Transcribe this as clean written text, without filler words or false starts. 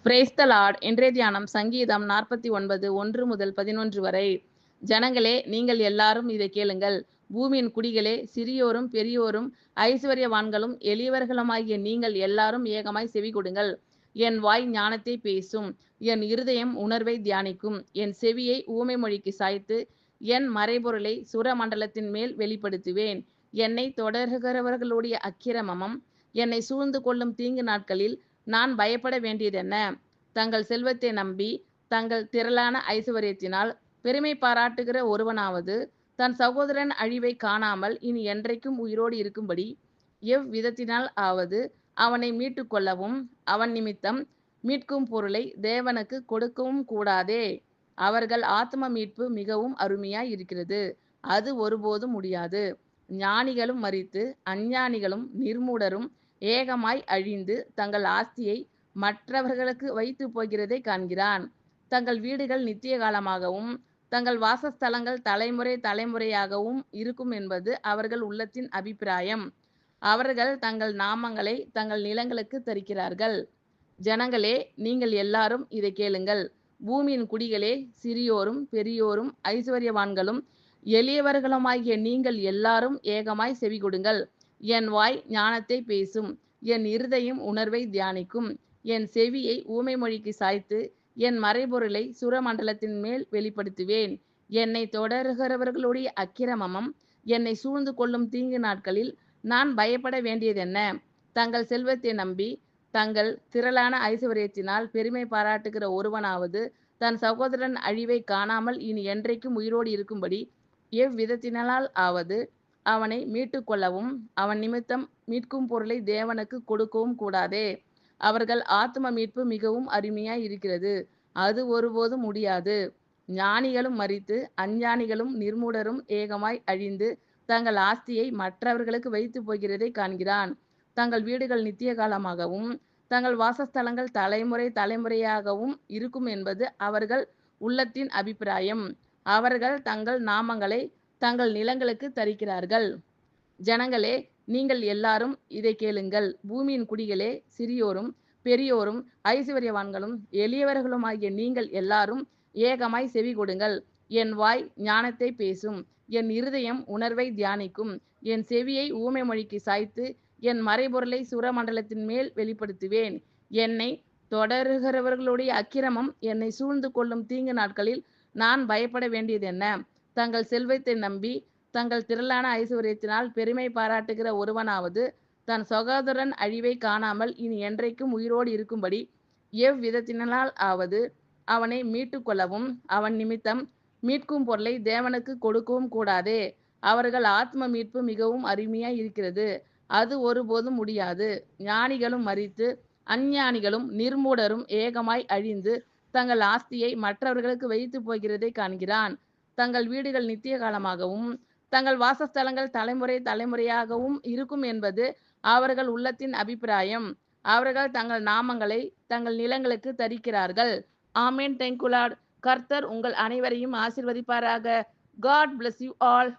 Praise the Lord. இன்றைய தியானம் சங்கீதம் 49 1 முதல் 11 வரை. ஜனங்களே, நீங்கள் எல்லாரும் இதை கேளுங்கள். பூமியின் குடிகளே, சிறியோரும் பெரியோரும் ஐசுவரியவான்களும் எளியவர்களுமாகிய நீங்கள் எல்லாரும் ஏகமாய் செவி கொடுங்கள். என் வாய் ஞானத்தை பேசும், என் இருதயம் உணர்வை தியானிக்கும். என் செவியை ஊமை மொழிக்கு சாய்த்து என் மறைபொருளை சுரமண்டலத்தின் மேல் வெளிப்படுத்துவேன். என்னை தொடர்கிறவர்களுடைய அக்கிரமமும் என்னை சூழ்ந்து கொள்ளும் தீங்கு நாட்களில் நான் பயப்பட வேண்டியதென்ன? தங்கள் செல்வத்தை நம்பி தங்கள் திரளான ஐசுவரியத்தினால் பெருமை பாராட்டுகிற ஒருவனாவது தன் சகோதரன் அழிவை காணாமல் இனி என்றைக்கும் உயிரோடு இருக்கும்படி எவ்விதத்தினால் ஆவது அவனை மீட்டு கொள்ளவும் அவன் நிமித்தம் மீட்கும் பொருளை தேவனுக்கு கொடுக்கவும் கூடாதே. அவர்கள் ஆத்ம மீட்பு மிகவும் அருமையாய் இருக்கிறது, அது ஒருபோதும் முடியாது. ஞானிகளும் மரித்து அஞ்ஞானிகளும் நிர்மூடரும் ஏகமாய் அழிந்து தங்கள் ஆஸ்தியை மற்றவர்களுக்கு வைத்து போகிறதை காண்கிறான். தங்கள் வீடுகள் நித்திய காலமாகவும் தங்கள் வாசஸ்தலங்கள் தலைமுறை தலைமுறையாகவும் இருக்கும் என்பது அவர்கள் உள்ளத்தின் அபிப்பிராயம். அவர்கள் தங்கள் நாமங்களை தங்கள் நிலங்களுக்கு தரிக்கிறார்கள். ஜனங்களே, நீங்கள் எல்லாரும் இதை கேளுங்கள். பூமியின் குடிகளே, சிறியோரும் பெரியோரும் ஐசுவரியவான்களும் எளியவர்களுமாகிய நீங்கள் எல்லாரும் ஏகமாய் செவி கொடுங்கள். என் வாய் ஞானத்தை பேசும், என் இருதயம் உணர்வை தியானிக்கும். என் செவியை ஊமை மொழிக்கு சாய்த்து என் மறைபொருளை சுரமண்டலத்தின் மேல் வெளிப்படுத்துவேன். என்னை தொடர்கிறவர்களுடைய அக்கிரமமும் என்னை சூழ்ந்து கொள்ளும் தீங்கு நாட்களில் நான் பயப்பட வேண்டியதென்ன? தங்கள் செல்வத்தை நம்பி தங்கள் திரளான ஐசுவரியத்தினால் பெருமை பாராட்டுகிற ஒருவனாவது தன் சகோதரன் அழிவை காணாமல் இனி என்றைக்கும் உயிரோடு இருக்கும்படி எவ்விதத்தினால் ஆவது அவனை மீட்டு கொள்ளவும் அவன் நிமித்தம் மீட்கும் பொருளை தேவனுக்கு கொடுக்கவும் கூடாதே. அவர்கள் ஆத்ம மீட்பு மிகவும் அருமையாய் இருக்கிறது, அது ஒருபோதும் முடியாது. ஞானிகளும் மரித்து அஞ்ஞானிகளும் நிர்மூடரும் ஏகமாய் அழிந்து தங்கள் ஆஸ்தியை மற்றவர்களுக்கு வைத்து போகிறதை காண்கிறான். தங்கள் வீடுகள் நித்திய காலமாகவும் தங்கள் வாசஸ்தலங்கள் தலைமுறை தலைமுறையாகவும் இருக்கும் என்பது அவர்கள் உள்ளத்தின் அபிப்பிராயம். அவர்கள் தங்கள் நாமங்களை தங்கள் நிலங்களுக்கு தரிக்கிறார்கள். ஜனங்களே, நீங்கள் எல்லாரும் இதை கேளுங்கள். பூமியின் குடிகளே, சிறியோரும் பெரியோரும் ஐசுவரியவான்களும் எளியவர்களுமாகிய நீங்கள் எல்லாரும் ஏகமாய் செவி கொடுங்கள். என் வாய் ஞானத்தை பேசும், என் இருதயம் உணர்வை தியானிக்கும். என் செவியை ஊமை மொழிக்கு சாய்த்து என் மறைபொருளை சுரமண்டலத்தின் மேல் வெளிப்படுத்துவேன். என்னை தொடருகிறவர்களுடைய அக்கிரமம் என்னை சூழ்ந்து கொள்ளும் தீங்கு நாட்களில் நான் பயப்பட வேண்டியதென்ன? தங்கள் செல்வத்தை நம்பி தங்கள் திரளான ஐசுவரியத்தினால் பெருமை பாராட்டுகிற ஒருவனாவது தன் சகோதரன் அழிவை காணாமல் இனி என்றைக்கும் உயிரோடு இருக்கும்படி எவ்விதத்தினால் ஆவது அவனை மீட்டு கொள்ளவும் அவன் நிமித்தம் மீட்கும் பொருளை தேவனுக்கு கொடுக்கவும் கூடாதே. அவர்கள் ஆத்ம மீட்பு மிகவும் அருமையாய் இருக்கிறது, அது ஒருபோதும் முடியாது. ஞானிகளும் மரித்து அஞ்ஞானிகளும் நிர்மூடரும் ஏகமாய் அழிந்து தங்கள் ஆஸ்தியை மற்றவர்களுக்கு வைத்து போகிறதை காண்கிறான். தங்கள் வீடுகள் நித்திய காலமாகவும் தங்கள் வாசஸ்தலங்கள் தலைமுறை தலைமுறையாகவும் இருக்கும் என்பது அவர்கள் உள்ளத்தின் அபிப்பிராயம். அவர்கள் தங்கள் நாமங்களை தங்கள் நிலங்களுக்கு தரிக்கிறார்கள். ஆமென். Thank you Lord. கர்த்தர் உங்கள் அனைவரையும் ஆசீர்வதிப்பாராக. God bless you all.